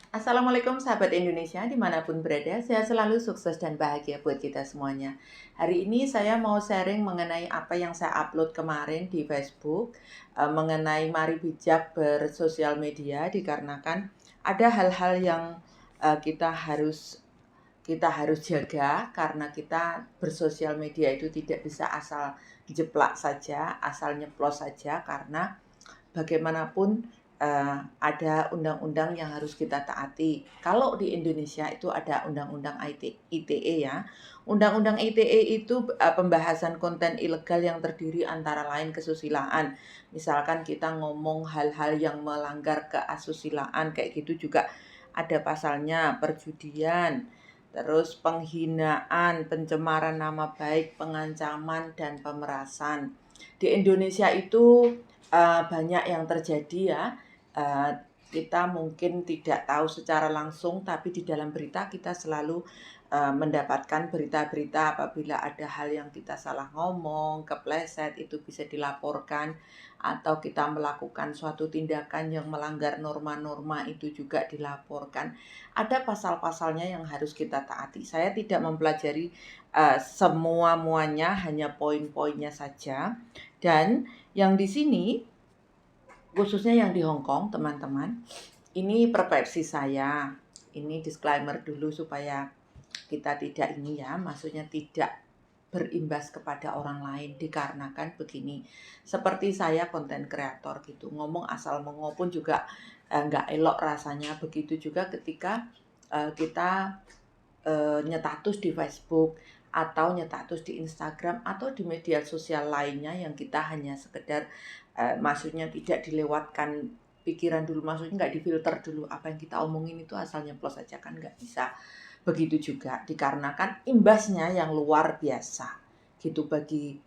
Assalamualaikum sahabat Indonesia dimanapun berada, sehat selalu, sukses dan bahagia buat kita semuanya. Hari ini saya mau sharing mengenai apa yang saya upload kemarin di Facebook, mengenai mari bijak bersosial media, dikarenakan ada hal-hal yang kita harus jaga karena kita bersosial media itu tidak bisa asal jeplak saja, asal nyeplos saja, karena bagaimanapun ada undang-undang yang harus kita taati. Kalau di Indonesia itu ada undang-undang ITE ya. Undang-undang ITE itu pembahasan konten ilegal yang terdiri antara lain kesusilaan. Misalkan kita ngomong hal-hal yang melanggar keasusilaan kayak gitu juga ada pasalnya, perjudian, terus penghinaan, pencemaran nama baik, pengancaman dan pemerasan. Di Indonesia itu banyak yang terjadi ya. Kita mungkin tidak tahu secara langsung, tapi di dalam berita kita selalu mendapatkan berita-berita apabila ada hal yang kita salah ngomong, kepleset, itu bisa dilaporkan, atau kita melakukan suatu tindakan yang melanggar norma-norma itu juga dilaporkan. Ada pasal-pasalnya yang harus kita taati. Saya tidak mempelajari semua-muanya, hanya poin-poinnya saja. Dan yang di sini, khususnya yang di Hong Kong, teman-teman, ini persepsi saya. Ini disclaimer dulu supaya kita tidak ini ya, maksudnya tidak berimbas kepada orang lain, dikarenakan begini. Seperti saya konten kreator gitu, ngomong asal ngomong pun juga nggak elok rasanya. Begitu juga ketika kita nyetatus di Facebook atau nyetatus di Instagram atau di media sosial lainnya yang kita hanya sekedar maksudnya tidak dilewatkan pikiran dulu, maksudnya nggak difilter dulu apa yang kita omongin itu asal nyeplos saja, kan nggak bisa begitu juga, dikarenakan imbasnya yang luar biasa gitu bagi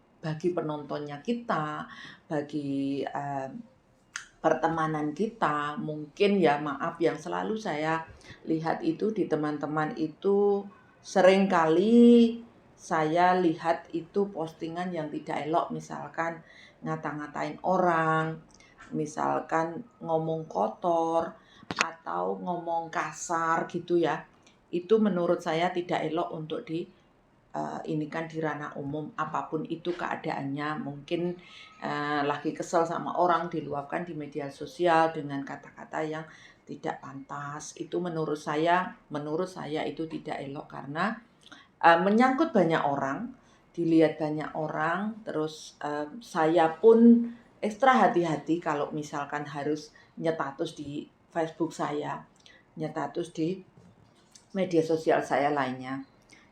penontonnya kita, bagi pertemanan kita. Mungkin ya, maaf, yang selalu saya lihat itu di teman-teman itu sering kali saya lihat itu postingan yang tidak elok, misalkan ngata-ngatain orang, misalkan ngomong kotor atau ngomong kasar gitu ya. Itu menurut saya tidak elok untuk ini kan di ranah umum, apapun itu keadaannya. Mungkin lagi kesel sama orang, diluapkan di media sosial dengan kata-kata yang tidak pantas. Itu menurut saya itu tidak elok, karena menyangkut banyak orang, dilihat banyak orang. Terus saya pun ekstra hati-hati kalau misalkan harus nyetatus di Facebook saya, nyetatus di media sosial saya lainnya.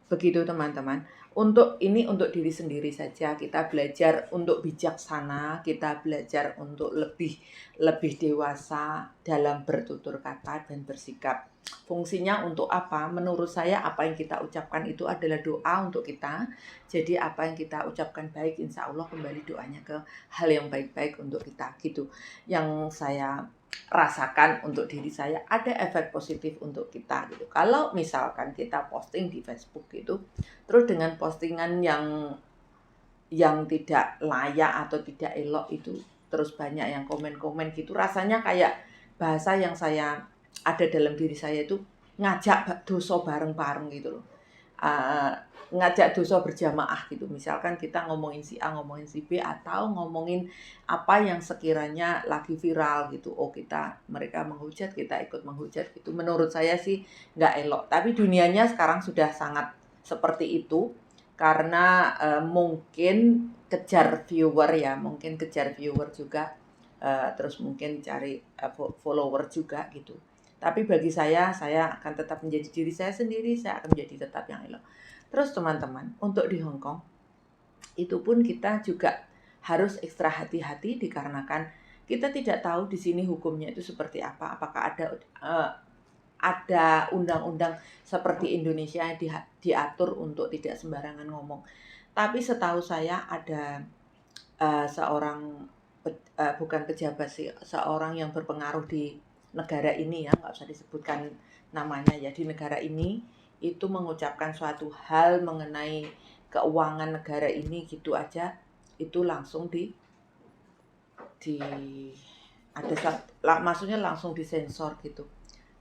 Begitu teman-teman. Untuk diri sendiri saja, kita belajar untuk bijaksana, kita belajar untuk lebih dewasa dalam bertutur kata dan bersikap. Fungsinya untuk apa? Menurut saya apa yang kita ucapkan itu adalah doa untuk kita. Jadi apa yang kita ucapkan baik, insya Allah kembali doanya ke hal yang baik-baik untuk kita gitu. Yang saya rasakan untuk diri saya, ada efek positif untuk kita gitu. Kalau misalkan kita posting di Facebook gitu, terus dengan postingan yang tidak layak atau tidak elok itu, terus banyak yang komen-komen gitu, rasanya kayak bahasa yang saya ada dalam diri saya itu ngajak dosa bareng-bareng gitu loh. uh, Ngajak dosa berjamaah gitu. Misalkan kita ngomongin si A, ngomongin si B, atau ngomongin apa yang sekiranya lagi viral gitu. Oh, mereka menghujat, kita ikut menghujat gitu. Menurut saya sih nggak elok. Tapi dunianya sekarang sudah sangat seperti itu, karena mungkin kejar viewer ya, mungkin kejar viewer juga, terus mungkin cari follower juga gitu. Tapi bagi saya akan tetap menjadi diri saya sendiri, saya akan menjadi tetap yang elok. Terus teman-teman, untuk di Hong Kong, itu pun kita juga harus ekstra hati-hati, dikarenakan kita tidak tahu di sini hukumnya itu seperti apa. Apakah ada undang-undang seperti Indonesia yang diatur untuk tidak sembarangan ngomong. Tapi setahu saya ada seorang bukan pejabat sih, seorang yang berpengaruh di negara ini ya, nggak usah disebutkan namanya ya, di negara ini itu mengucapkan suatu hal mengenai keuangan negara ini gitu aja, itu langsung di maksudnya langsung disensor gitu.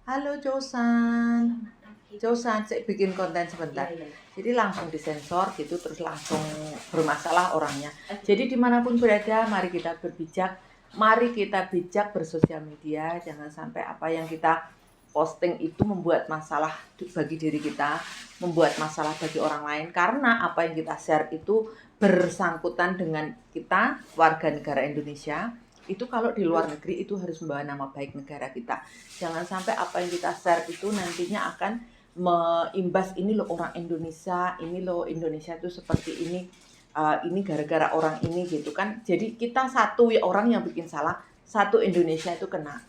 Halo Josan. Josan, saya bikin konten sebentar. Jadi langsung disensor gitu, terus langsung bermasalah orangnya. Jadi dimanapun berada, mari kita berbijak. Mari kita bijak bersosial media. Jangan sampai apa yang kita posting itu membuat masalah bagi diri kita, membuat masalah bagi orang lain. Karena apa yang kita share itu bersangkutan dengan kita, warga negara Indonesia. Itu kalau di luar negeri itu harus membawa nama baik negara kita. Jangan sampai apa yang kita share itu nantinya akan meimbas, ini loh orang Indonesia, ini loh Indonesia itu seperti ini gara-gara orang ini gitu kan. Jadi kita satu orang yang bikin salah, satu Indonesia itu kena.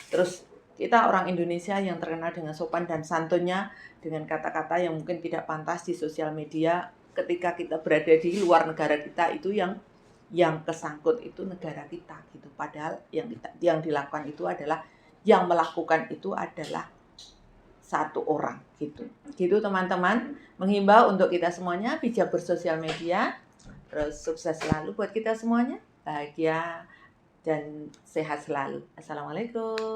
Terus kita orang Indonesia yang terkenal dengan sopan dan santunnya, dengan kata-kata yang mungkin tidak pantas di sosial media, ketika kita berada di luar negara kita itu yang kesangkut itu negara kita gitu. Padahal yang dilakukan itu adalah, yang melakukan itu adalah satu orang gitu teman-teman. Menghimbau untuk kita semuanya bijak bersosial media. Terus sukses selalu buat kita semuanya, bahagia dan sehat selalu. Assalamualaikum.